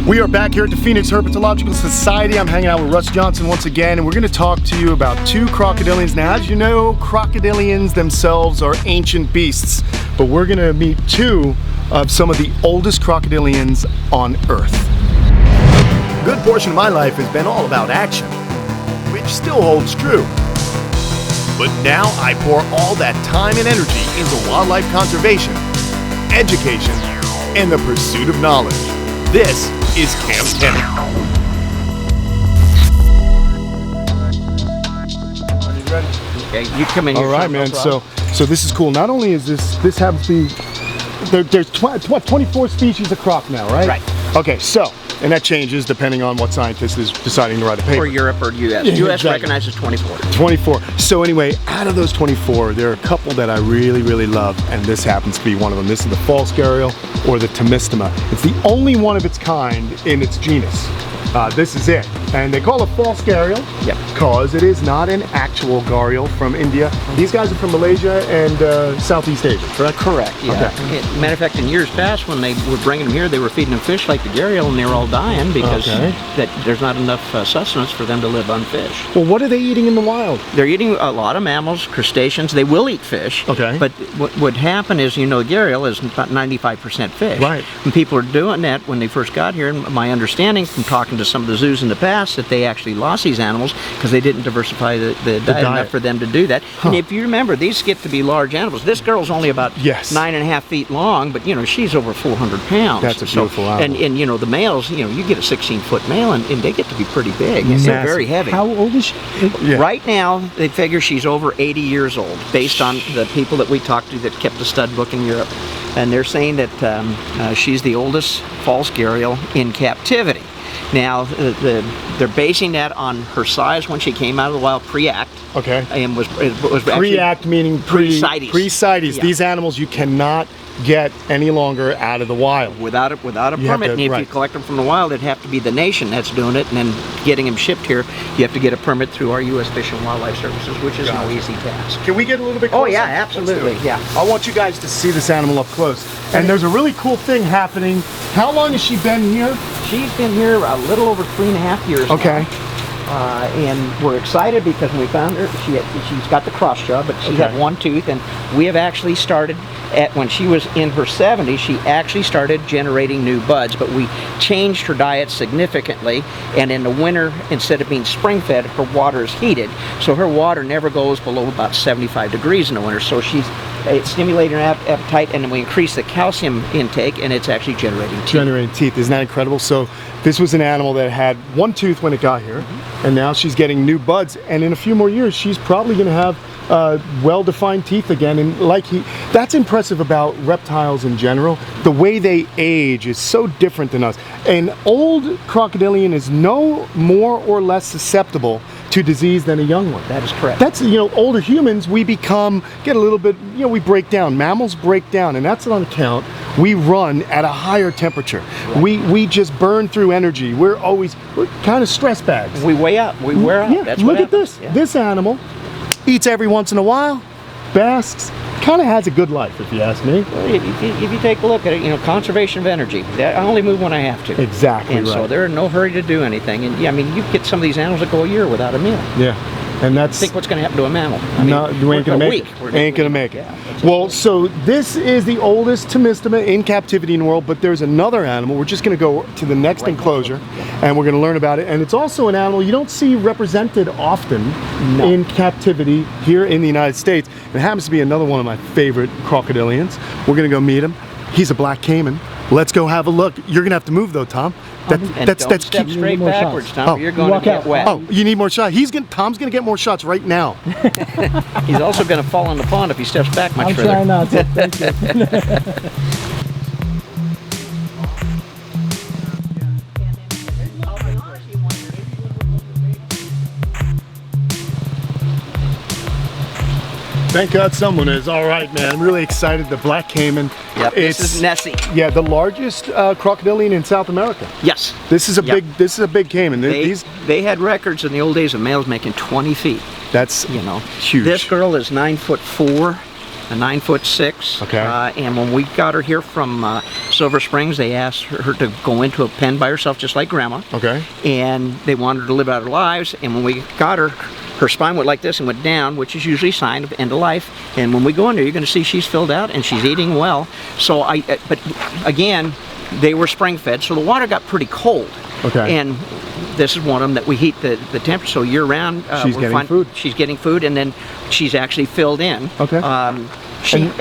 We are back here at the Phoenix Herpetological Society. I'm hanging out with Russ Johnson once again, and we're going to talk to you about two crocodilians. Now, as you know, crocodilians themselves are ancient beasts, but we're going to meet two of some of the oldest crocodilians on Earth. A good portion of my life has been all about action, which still holds true. But now I pour all that time and energy into wildlife conservation, education, and the pursuit of knowledge. This is Kamp Kenan. Are you ready? Okay, you come in here. All right, man. So this is cool. Not only is this happens to be there's 24 species of croc now, right? Right. Okay, so and that changes depending on what scientist is deciding to write a paper. Or Europe or US. Yeah, US exactly. recognizes 24. 24. So anyway, out of those 24, there are a couple that I really love, and this happens to be one of them. This is the false Gharial or the Temistoma. It's the only one of its kind in its genus. This is it. And they call it false Gharial because it is not an actual Gharial from India. These guys are from Malaysia and Southeast Asia, correct? Correct, yeah. Okay. Matter of fact, in years past, when they were bringing them here, they were feeding them fish like the Gharial, and they were all dying because that there's not enough sustenance for them to live on fish. Well, what are they eating in the wild? They're eating a lot of mammals, crustaceans. They will eat fish. Okay. But what would happen is, you know, Gharial is about 95% fish. Right. And people are doing that when they first got here, and my understanding from talking to some of the zoos in the past that they actually lost these animals because they didn't diversify the diet enough for them to do that. And if you remember, these get to be large animals. This girl's only about 9.5 feet long, but you know, she's over 400 pounds. That's a beautiful animal. And you know, the males, you know, you get a 16-foot male and they get to be pretty big. And they're very heavy. How old is she? Right now, they figure she's over 80 years old, based on the people that we talked to that kept the stud book in Europe. And they're saying that she's the oldest false Gharial in captivity. Now, they're basing that on her size when she came out of the wild pre-act. Okay. And was pre-act meaning pre-CITES. Pre-CITES. Yeah. These animals you cannot get any longer out of the wild. Without a permit. And if you collect them from the wild, it'd have to be the nation that's doing it, and then getting them shipped here, you have to get a permit through our U.S. Fish and Wildlife Services, which is no easy task. Can we get a little bit closer? Oh yeah, absolutely. Yeah. I want you guys to see this animal up close. And there's a really cool thing happening. How long has she been here? She's been here a little over 3.5 years Okay. now. And we're excited because when we found her, she's got the cross jaw, but she had one tooth, and we have actually started when she was in her 70s, she actually started generating new buds, but we changed her diet significantly, and in the winter, instead of being spring-fed, her water is heated, so her water never goes below about 75 degrees in the winter, so it's stimulating her appetite, and then we increase the calcium intake, and it's actually generating teeth. Generating teeth. Isn't that incredible? So this was an animal that had one tooth when it got here, and now she's getting new buds, and in a few more years, she's probably going to have well-defined teeth again. And that's impressive about reptiles in general. The way they age is so different than us. An old crocodilian is no more or less susceptible to disease than a young one. That is correct. That's, you know, older humans, we get a little bit, you know, we break down. Mammals break down, and that's on account we run at a higher temperature. Right. We just burn through energy. We're kind of stress bags. We weigh out. We wear out. Yeah, that's look what at this. Yeah. This animal eats every once in a while, basks, kind of has a good life, if you ask me. Well, if you take a look at it, you know, conservation of energy. I only move when I have to. Exactly. And so they're in no hurry to do anything. And yeah, I mean, you get some of these animals that go a year without a meal. Yeah. And that's... Think what's going to happen to a mammal. I mean, no, you ain't going to make it. Ain't going to make it. Yeah, well, so this is the oldest Temistoma in captivity in the world, but there's another animal. We're just going to go to the next enclosure, and we're going to learn about it. And it's also an animal you don't see represented often in captivity here in the United States. It happens to be another one of my favorite crocodilians. We're going to go meet him. He's a black Caiman. Let's go have a look. You're going to have to move, though, Tom. Don't step straight backwards, Tom. Oh, you're going to get wet. Oh, you need more shots. Tom's going to get more shots right now. He's also going to fall in the pond if he steps back much further. I'm trying not to. Thank you. Thank God someone is. All right, man. I'm really excited. The black Caiman. Yep, this is Nessie. Yeah, the largest crocodilian in South America. Yes. This is a big Caiman. They had records in the old days of males making 20 feet. That's huge. Huge. This girl is 9'4", a 9'6". Okay. And when we got her here from Silver Springs, they asked her to go into a pen by herself, just like Grandma. Okay. And they wanted her to live out her lives. And when we got her, her spine went like this and went down, which is usually a sign of end of life. And when we go in there, you're going to see she's filled out and she's eating well. So but again, they were spring fed, so the water got pretty cold. Okay. And this is one of them that we heat the temperature, so year round. She's getting food. She's getting food, and then she's actually filled in. Okay.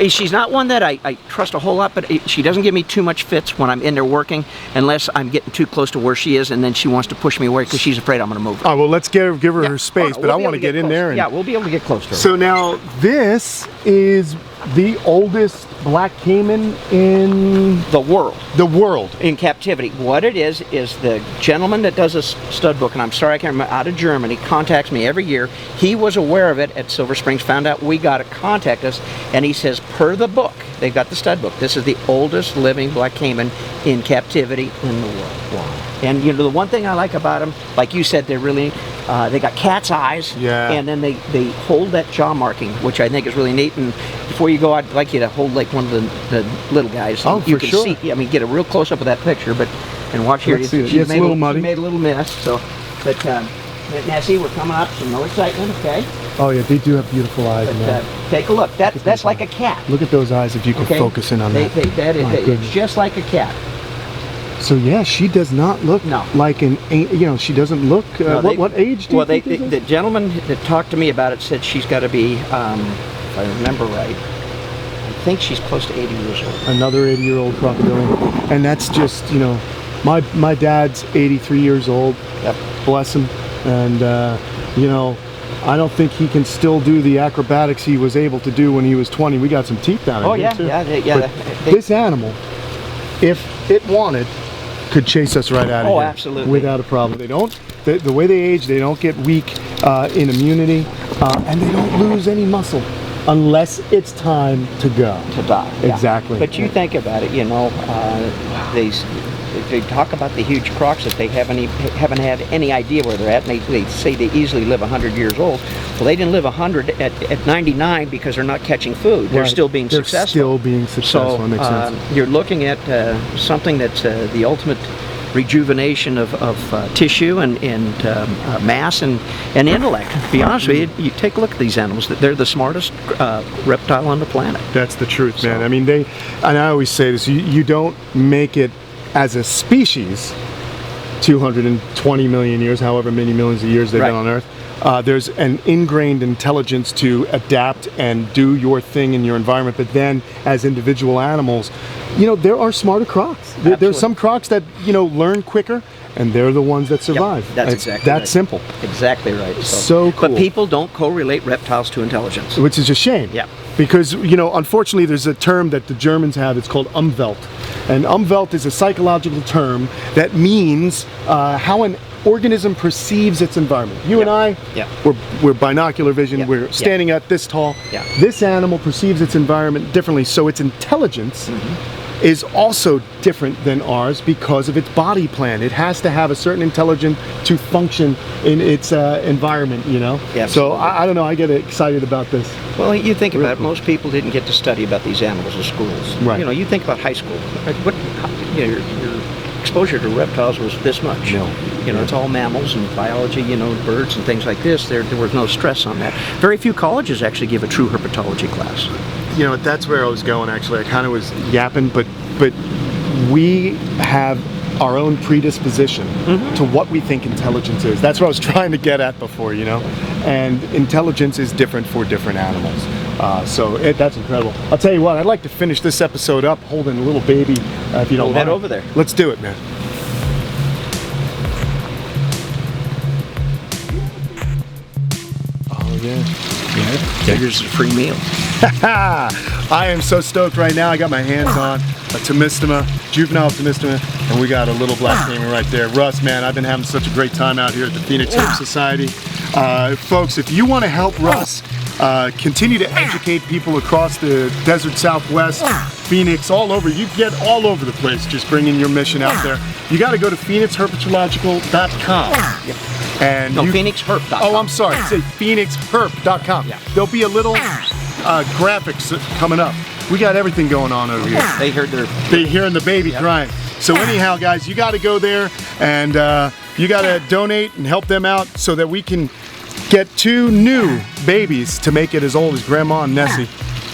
She's not one that I trust a whole lot, but she doesn't give me too much fits when I'm in there working, unless I'm getting too close to where she is, and then she wants to push me away because she's afraid I'm going to move her. Oh, well, let's give her her space, no, but I want to get in there. Yeah, we'll be able to get close to her. So now this is the oldest black caiman in the world. The world. In captivity. What it is the gentleman that does a stud book, and I'm sorry I can't remember, out of Germany, contacts me every year. He was aware of it at Silver Springs, found out we got to contact us, and he says, per the book, they've got the stud book, this is the oldest living black caiman in captivity in the world. Wow. And you know, the one thing I like about them, like you said, they're really, they got cat's eyes, yeah. And then they hold that jaw marking, which I think is really neat. And before you go, I'd like you to hold like one of the little guys. Oh, you for can sure. see, I mean, get a real close up of that picture, and watch here. Let's see it. She's It's a little muddy. She made a little mess, so, but now see, we're coming up, so no excitement, okay? Oh yeah, they do have beautiful eyes, But, man. take a look. That's like a cat. Look at those eyes if you could Okay? focus in on that. It's just like a cat. So yeah, she does not look like she doesn't look, what age do you think this is? The gentleman that talked to me about it said she's got to be, if I remember right, I think she's close to 80 years old. Another 80-year-old crocodile. And that's just, you know, my dad's 83 years old, Yep. bless him, and you know, I don't think he can still do the acrobatics he was able to do when he was 20. We got some teeth down in here too. This animal, if it wanted, could chase us right out of here. Oh, absolutely. Without a problem. They don't, the way they age, they don't get weak in immunity, and they don't lose any muscle unless it's time to go. To die. Yeah. Exactly. But you think about it, you know, they talk about the huge crocs that they haven't had any idea where they're at, and they say they easily live 100 years old. Well, they didn't live 100 at 99 because they're not catching food. They're still being successful. They're still being successful. So makes sense. you're looking at something that's the ultimate rejuvenation of tissue and mass and intellect. To be honest with you, you take a look at these animals. They're the smartest reptile on the planet. That's the truth, man. I mean, and I always say this, you don't make it as a species 220 million years, however many millions of years they've been on Earth. There's an ingrained intelligence to adapt and do your thing in your environment, but then as individual animals, you know, there are smarter crocs. There's some crocs that, you know, learn quicker, and they're the ones that survive. Yep, that's exactly right. That simple. Exactly right. So cool. But people don't correlate reptiles to intelligence. Which is a shame. Yeah. Because, you know, unfortunately there's a term that the Germans have, it's called Umwelt. And Umwelt is a psychological term that means how an organism perceives its environment. You and I, we're binocular vision, we're standing at this tall. This animal perceives its environment differently, so its intelligence is also different than ours because of its body plan. It has to have a certain intelligence to function in its environment, you know? So I don't know, I get excited about this. Well, you think about it, most people didn't get to study about these animals in schools. Right. You know, you think about high school. Your exposure to reptiles was this much. No. You know, it's all mammals and biology, you know, birds and things like this. There was no stress on that. Very few colleges actually give a true herpetology class. You know, that's where I was going, actually. I kind of was yapping, but we have our own predisposition to what we think intelligence is. That's what I was trying to get at before, you know? And intelligence is different for different animals. That's incredible. I'll tell you what, I'd like to finish this episode up holding a little baby, if you don't mind. Head over there. Let's do it, man. Oh, yeah. Figures a free meal. I am so stoked right now. I got my hands on a Tomistoma, juvenile Tomistoma, and we got a little black caiman right there. Russ, man, I've been having such a great time out here at the Phoenix Herp Society. Folks, if you want to help Russ continue to educate people across the desert Southwest, Phoenix, all over, you get all over the place just bringing your mission out there. You got to go to phoenixherpetological.com. And no, phoenixherp.com. Oh, I'm sorry. Say phoenixherp.com. Yeah. There'll be a little graphics coming up. We got everything going on over here. They heard They're hearing the baby crying. So anyhow, guys, you got to go there and you got to donate and help them out so that we can get 2 new babies to make it as old as Grandma and Nessie.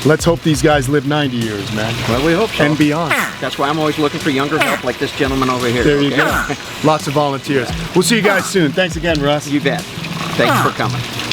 Let's hope these guys live 90 years, man. Well, we hope so. And beyond. That's why I'm always looking for younger help like this gentleman over here. There you go. Lots of volunteers. We'll see you guys soon. Thanks again, Russ. You bet. Thanks for coming.